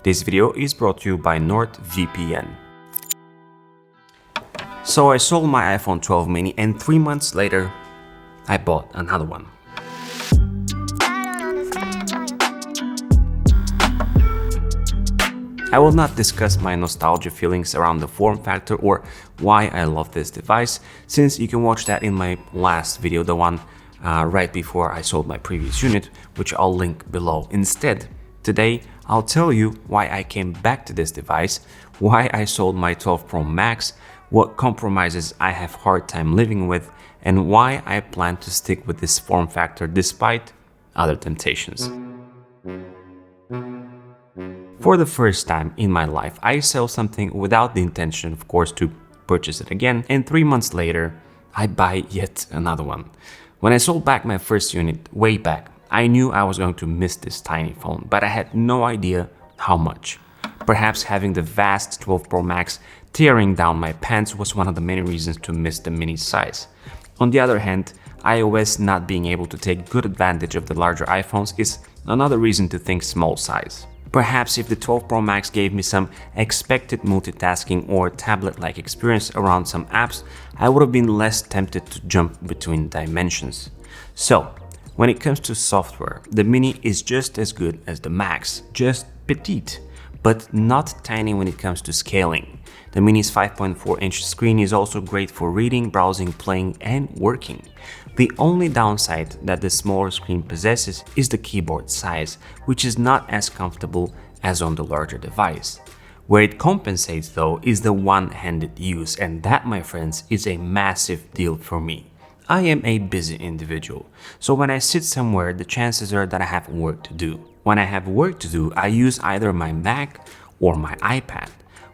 This video is brought to you by NordVPN. So I sold my iPhone 12 mini and 3 months later, I bought another one. I will not discuss my nostalgia feelings around the form factor or why I love this device, since you can watch that in my last video, the one right before I sold my previous unit, which I'll link below. Instead, today I'll tell you why I came back to this device, why I sold my 12 Pro Max, what compromises I have hard time living with, and why I plan to stick with this form factor despite other temptations. For the first time in my life, I sell something without the intention, of course, to purchase it again, and 3 months later, I buy yet another one. When I sold back my first unit way back, I knew I was going to miss this tiny phone, but I had no idea how much. Perhaps having the vast 12 Pro Max tearing down my pants was one of the many reasons to miss the mini size. On the other hand, iOS not being able to take good advantage of the larger iPhones is another reason to think small size. Perhaps if the 12 Pro Max gave me some expected multitasking or tablet-like experience around some apps, I would have been less tempted to jump between dimensions. So, when it comes to software, the Mini is just as good as the Max, just petite, but not tiny when it comes to scaling. The Mini's 5.4-inch screen is also great for reading, browsing, playing, and working. The only downside that the smaller screen possesses is the keyboard size, which is not as comfortable as on the larger device. Where it compensates though is the one-handed use, and that, my friends, is a massive deal for me. I am a busy individual, so when I sit somewhere, the chances are that I have work to do. When I have work to do, I use either my Mac or my iPad.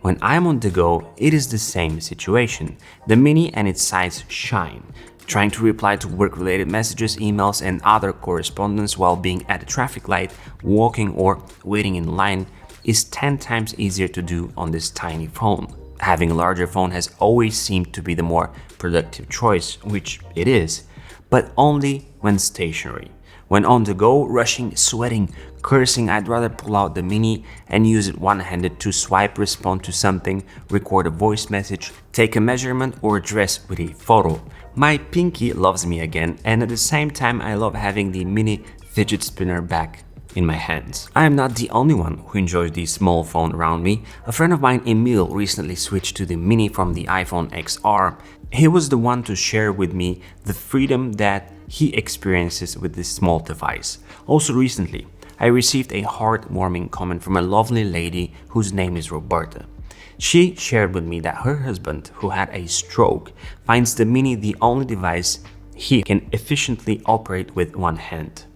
When I'm on the go, it is the same situation. The Mini and its size shine. Trying to reply to work-related messages, emails, and other correspondence while being at a traffic light, walking, or waiting in line is 10 times easier to do on this tiny phone. Having a larger phone has always seemed to be the more productive choice, which it is, but only when stationary. When on the go, rushing, sweating, cursing, I'd rather pull out the Mini and use it one-handed to swipe, respond to something, record a voice message, take a measurement, or dress with a photo. My pinky loves me again, and at the same time I love having the Mini fidget spinner back in my hands. I am not the only one who enjoys the small phone around me. A friend of mine, Emil, recently switched to the Mini from the iPhone XR. He was the one to share with me the freedom that he experiences with this small device. Also recently, I received a heartwarming comment from a lovely lady whose name is Roberta. She shared with me that her husband, who had a stroke, finds the Mini the only device he can efficiently operate with one hand.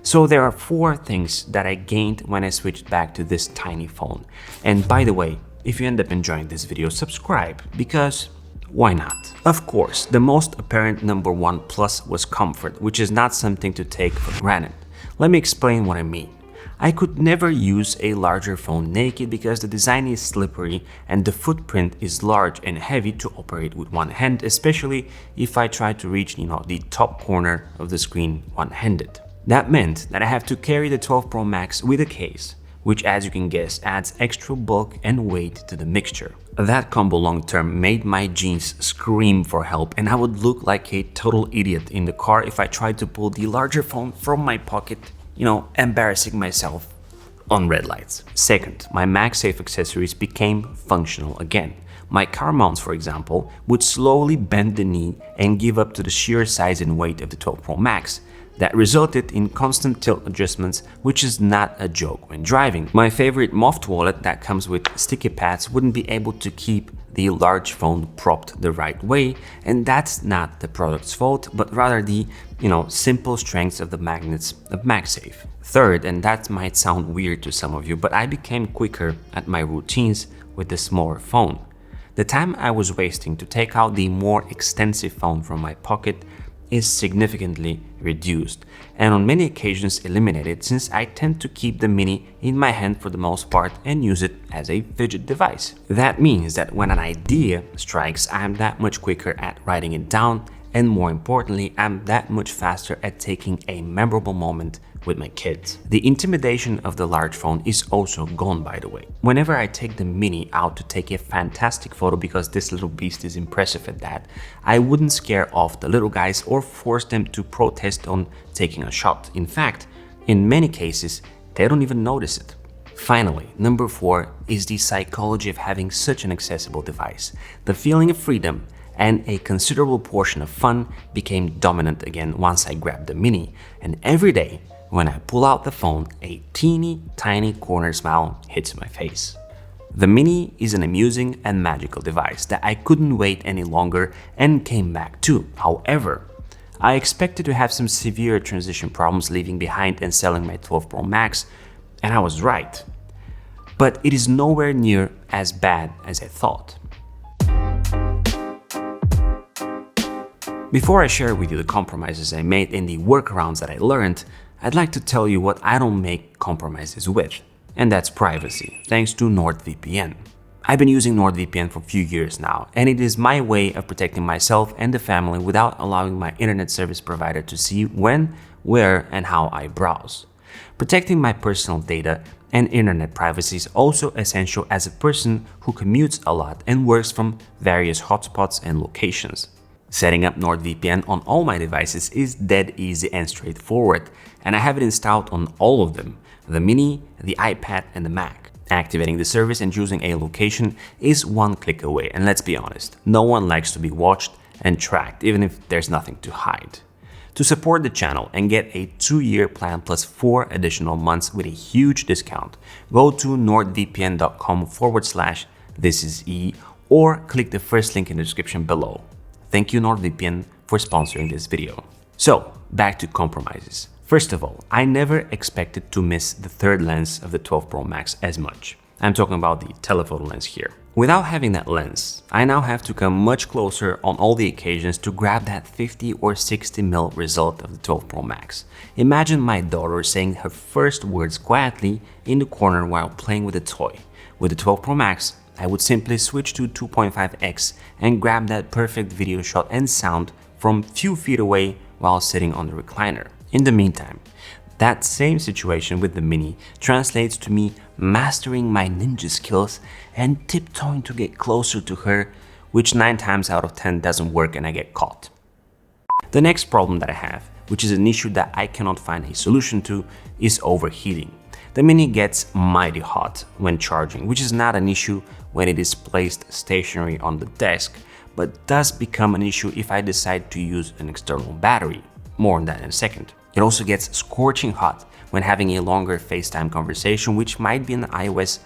So there are 4 things that I gained when I switched back to this tiny phone. And by the way, if you end up enjoying this video, subscribe, because why not? Of course, the most apparent number 1 plus was comfort, which is not something to take for granted. Let me explain what I mean. I could never use a larger phone naked because the design is slippery and the footprint is large and heavy to operate with one hand, especially if I try to reach, the top corner of the screen one-handed. That meant that I have to carry the 12 Pro Max with a case, which, as you can guess, adds extra bulk and weight to the mixture. That combo long-term made my jeans scream for help, and I would look like a total idiot in the car if I tried to pull the larger phone from my pocket, embarrassing myself on red lights. Second, my MagSafe accessories became functional again. My car mounts, for example, would slowly bend the knee and give up to the sheer size and weight of the 12 Pro Max. That resulted in constant tilt adjustments, which is not a joke when driving. My favorite Moft wallet that comes with sticky pads wouldn't be able to keep the large phone propped the right way, and that's not the product's fault, but rather the, simple strengths of the magnets of MagSafe. Third, and that might sound weird to some of you, but I became quicker at my routines with the smaller phone. The time I was wasting to take out the more extensive phone from my pocket is significantly reduced, and on many occasions eliminated, since I tend to keep the Mini in my hand for the most part and use it as a fidget device. That means that when an idea strikes, I am that much quicker at writing it down and more importantly, I'm that much faster at taking a memorable moment with my kids. The intimidation of the large phone is also gone, by the way. Whenever I take the mini out to take a fantastic photo because this little beast is impressive at that, I wouldn't scare off the little guys or force them to protest on taking a shot. In fact, in many cases, they don't even notice it. Finally, number 4 is the psychology of having such an accessible device. The feeling of freedom and a considerable portion of fun became dominant again once I grabbed the mini, and every day when I pull out the phone, a teeny tiny corner smile hits my face. The mini is an amusing and magical device that I couldn't wait any longer and came back to. However, I expected to have some severe transition problems leaving behind and selling my 12 Pro Max, and I was right. But it is nowhere near as bad as I thought. Before I share with you the compromises I made and the workarounds that I learned, I'd like to tell you what I don't make compromises with, and that's privacy, thanks to NordVPN. I've been using NordVPN for a few years now, and it is my way of protecting myself and the family without allowing my internet service provider to see when, where, and how I browse. Protecting my personal data and internet privacy is also essential as a person who commutes a lot and works from various hotspots and locations. Setting up NordVPN on all my devices is dead easy and straightforward, and I have it installed on all of them, the Mini, the iPad, and the Mac. Activating the service and choosing a location is one click away, and let's be honest, no one likes to be watched and tracked, even if there's nothing to hide. To support the channel and get a 2-year plan plus 4 additional months with a huge discount, go to nordvpn.com/thisise or click the first link in the description below. Thank you NordVPN for sponsoring this video. So, back to compromises. First of all, I never expected to miss the third lens of the 12 Pro Max as much. I'm talking about the telephoto lens here. Without having that lens, I now have to come much closer on all the occasions to grab that 50 or 60mm result of the 12 Pro Max. Imagine my daughter saying her first words quietly in the corner while playing with a toy. With the 12 Pro Max, I would simply switch to 2.5x and grab that perfect video shot and sound from few feet away while sitting on the recliner. In the meantime, that same situation with the Mini translates to me mastering my ninja skills and tiptoeing to get closer to her, which 9 times out of 10 doesn't work and I get caught. The next problem that I have, which is an issue that I cannot find a solution to, is overheating. The Mini gets mighty hot when charging, which is not an issue when it is placed stationary on the desk, but does become an issue if I decide to use an external battery. More on that in a second. It also gets scorching hot when having a longer FaceTime conversation, which might be an iOS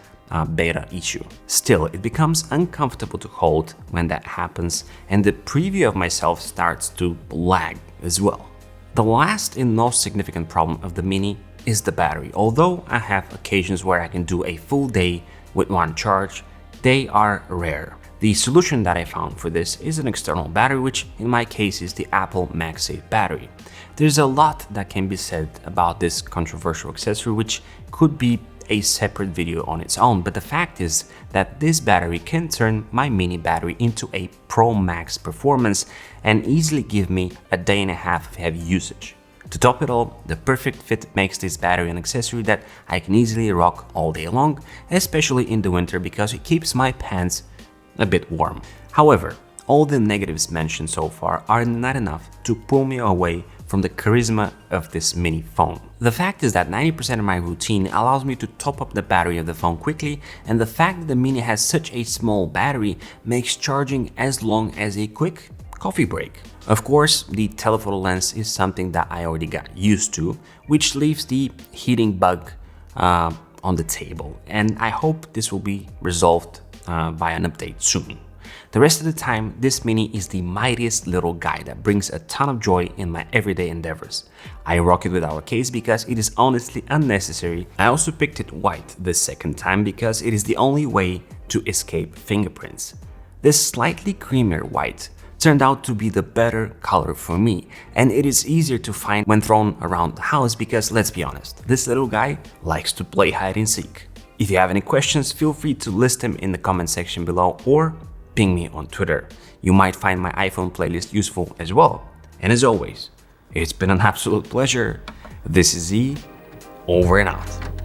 beta issue. Still, it becomes uncomfortable to hold when that happens, and the preview of myself starts to lag as well. The last and most significant problem of the Mini is the battery. Although I have occasions where I can do a full day with one charge, they are rare. The solution that I found for this is an external battery, which in my case is the Apple MagSafe battery. There's a lot that can be said about this controversial accessory, which could be a separate video on its own, but the fact is that this battery can turn my Mini battery into a Pro Max performance and easily give me a day and a half of heavy usage. To top it all, the perfect fit makes this battery an accessory that I can easily rock all day long, especially in the winter because it keeps my pants a bit warm. However, all the negatives mentioned so far are not enough to pull me away from the charisma of this Mini phone. The fact is that 90% of my routine allows me to top up the battery of the phone quickly, and the fact that the Mini has such a small battery makes charging as long as a quick coffee break. Of course, the telephoto lens is something that I already got used to, which leaves the heating bug on the table, and I hope this will be resolved by an update soon. The rest of the time, this Mini is the mightiest little guy that brings a ton of joy in my everyday endeavors. I rock it without a case because it is honestly unnecessary. I also picked it white the second time because it is the only way to escape fingerprints. This slightly creamier white turned out to be the better color for me, and it is easier to find when thrown around the house because, let's be honest, this little guy likes to play hide and seek. If you have any questions, feel free to list them in the comment section below or ping me on Twitter. You might find my iPhone playlist useful as well. And as always, it's been an absolute pleasure. This is Z, over and out.